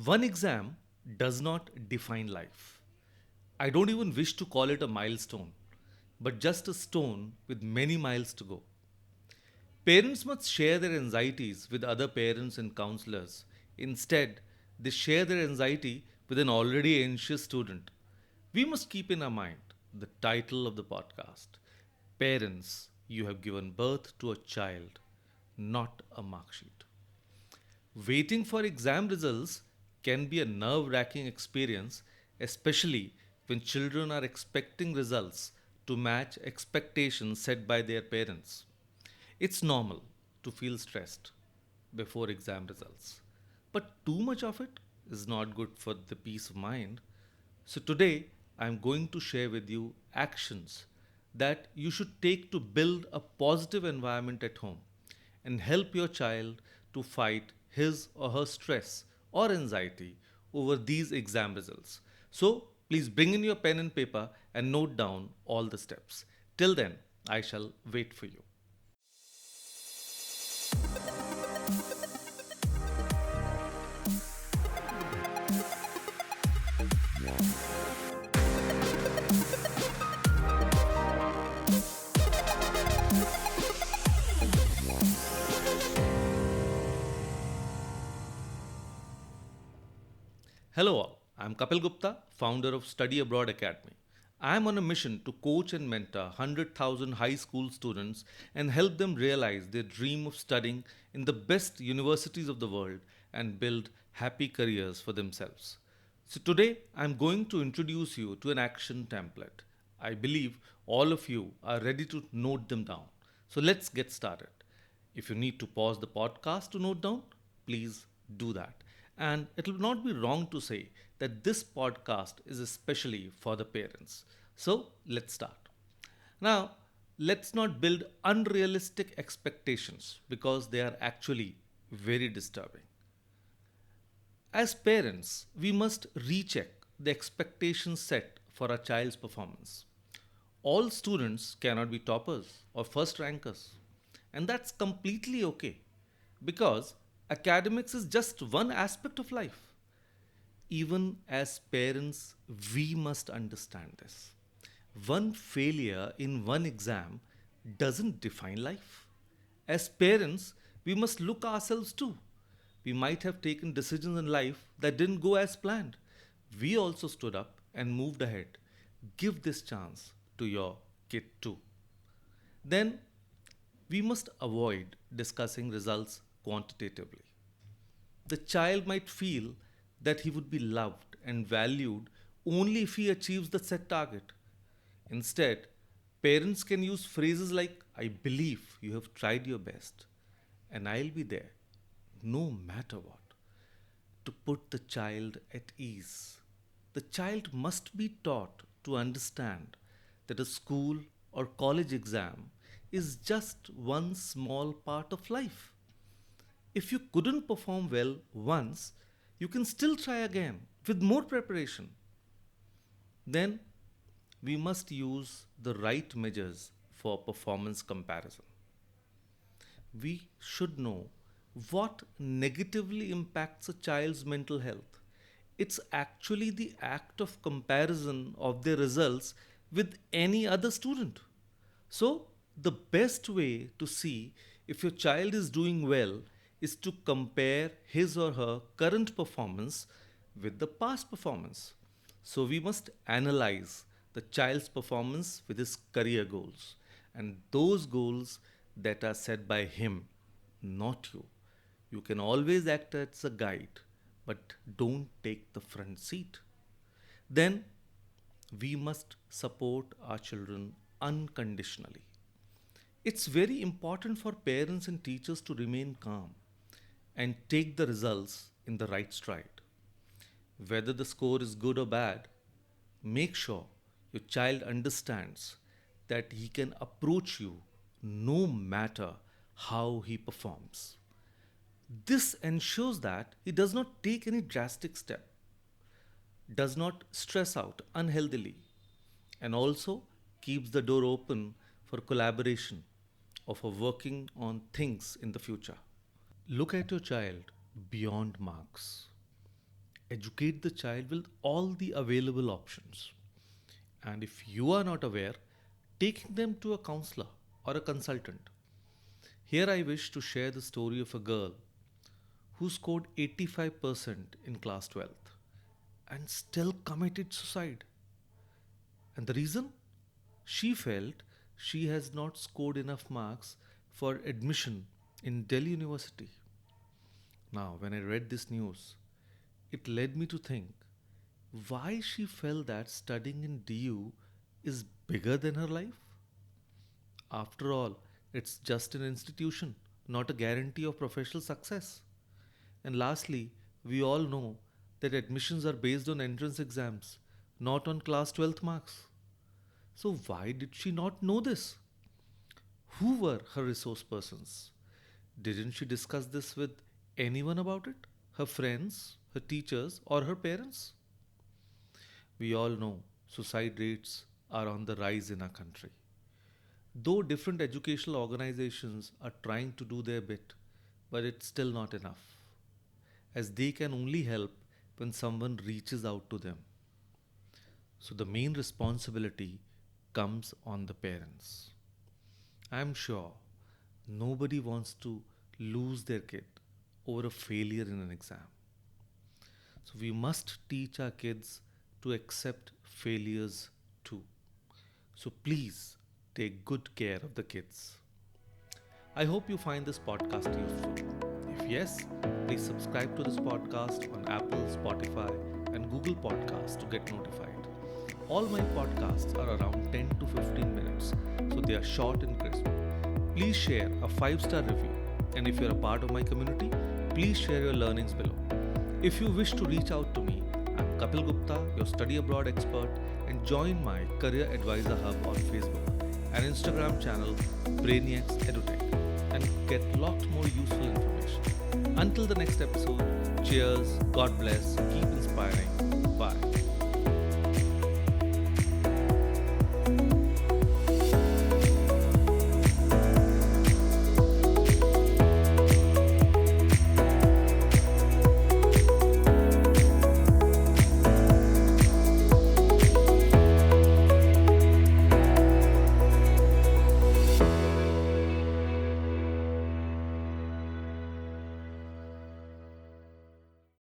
One exam does not define life. I don't even wish to call it a milestone, but just a stone with many miles to go. Parents must share their anxieties with other parents and counselors. Instead, they share their anxiety with an already anxious student. We must keep in our mind the title of the podcast: Parents, you have given birth to a child, not a mark sheet. Waiting for exam results can be a nerve wracking experience, especially when children are expecting results to match expectations set by their parents. It's normal to feel stressed before exam results, but too much of it is not good for the peace of mind. So, today I'm going to share with you actions that you should take to build a positive environment at home and help your child to fight his or her stress or anxiety over these exam results. So, please bring in your pen and paper and note down all the steps. Till then, I shall wait for you. Hello all, I'm Kapil Gupta, founder of Study Abroad Academy. I'm on a mission to coach and mentor 100,000 high school students and help them realize their dream of studying in the best universities of the world and build happy careers for themselves. So today I'm going to introduce you to an action template. I believe all of you are ready to note them down. So let's get started. If you need to pause the podcast to note down, please do that. And it will not be wrong to say that this podcast is especially for the parents. So let's start. Now, let's not build unrealistic expectations because they are actually very disturbing. As parents, we must recheck the expectations set for our child's performance. All students cannot be toppers or first rankers, and that's completely okay because academics is just one aspect of life. Even as parents, we must understand this. One failure in one exam doesn't define life. As parents, we must look ourselves too. We might have taken decisions in life that didn't go as planned. We also stood up and moved ahead. Give this chance to your kid too. Then we must avoid discussing results quantitatively. The child might feel that he would be loved and valued only if he achieves the set target. Instead, parents can use phrases like, I believe you have tried your best, and I'll be there no matter what, to put the child at ease. The child must be taught to understand that a school or college exam is just one small part of life. If you couldn't perform well once, you can still try again with more preparation. Then we must use the right measures for performance comparison. We should know what negatively impacts a child's mental health. It's actually the act of comparison of their results with any other student. So, the best way to see if your child is doing well is to compare his or her current performance with the past performance. So, we must analyze the child's performance with his career goals and those goals that are set by him, not you. You can always act as a guide, but don't take the front seat. Then we must support our children unconditionally. It's very important for parents and teachers to remain calm and take the results in the right stride. Whether the score is good or bad, make sure your child understands that he can approach you no matter how he performs. This ensures that he does not take any drastic step, does not stress out unhealthily, and also keeps the door open for collaboration or for working on things in the future. Look at your child beyond marks. Educate the child with all the available options. And if you are not aware, taking them to a counselor or a consultant. Here I wish to share the story of a girl who scored 85% in class 12th and still committed suicide. And the reason? She felt she has not scored enough marks for admission in Delhi University. Now, when I read this news, it led me to think why she felt that studying in DU is bigger than her life. After all, it's just an institution, not a guarantee of professional success. And lastly, we all know that admissions are based on entrance exams, not on class 12th marks. So, why did she not know this? Who were her resource persons? Didn't she discuss this with anyone about it? Her friends, her teachers, or her parents? We all know suicide rates are on the rise in our country. Though different educational organizations are trying to do their bit, but it's still not enough, as they can only help when someone reaches out to them. So the main responsibility comes on the parents. I'm sure nobody wants to lose their kid over a failure in an exam. So we must teach our kids to accept failures too. So please take good care of the kids. I hope you find this podcast useful. If yes, please subscribe to this podcast on Apple, Spotify, and Google Podcasts to get notified. All my podcasts are around 10 to 15 minutes, so they are short and crisp. Please share a 5-star review, and if you're a part of my community, please share your learnings below. If you wish to reach out to me, I'm Kapil Gupta, your study abroad expert, and join my Career Advisor Hub on Facebook and Instagram channel Brainiacs EduTech and get lot more useful information. Until the next episode, cheers, God bless, keep inspiring, bye.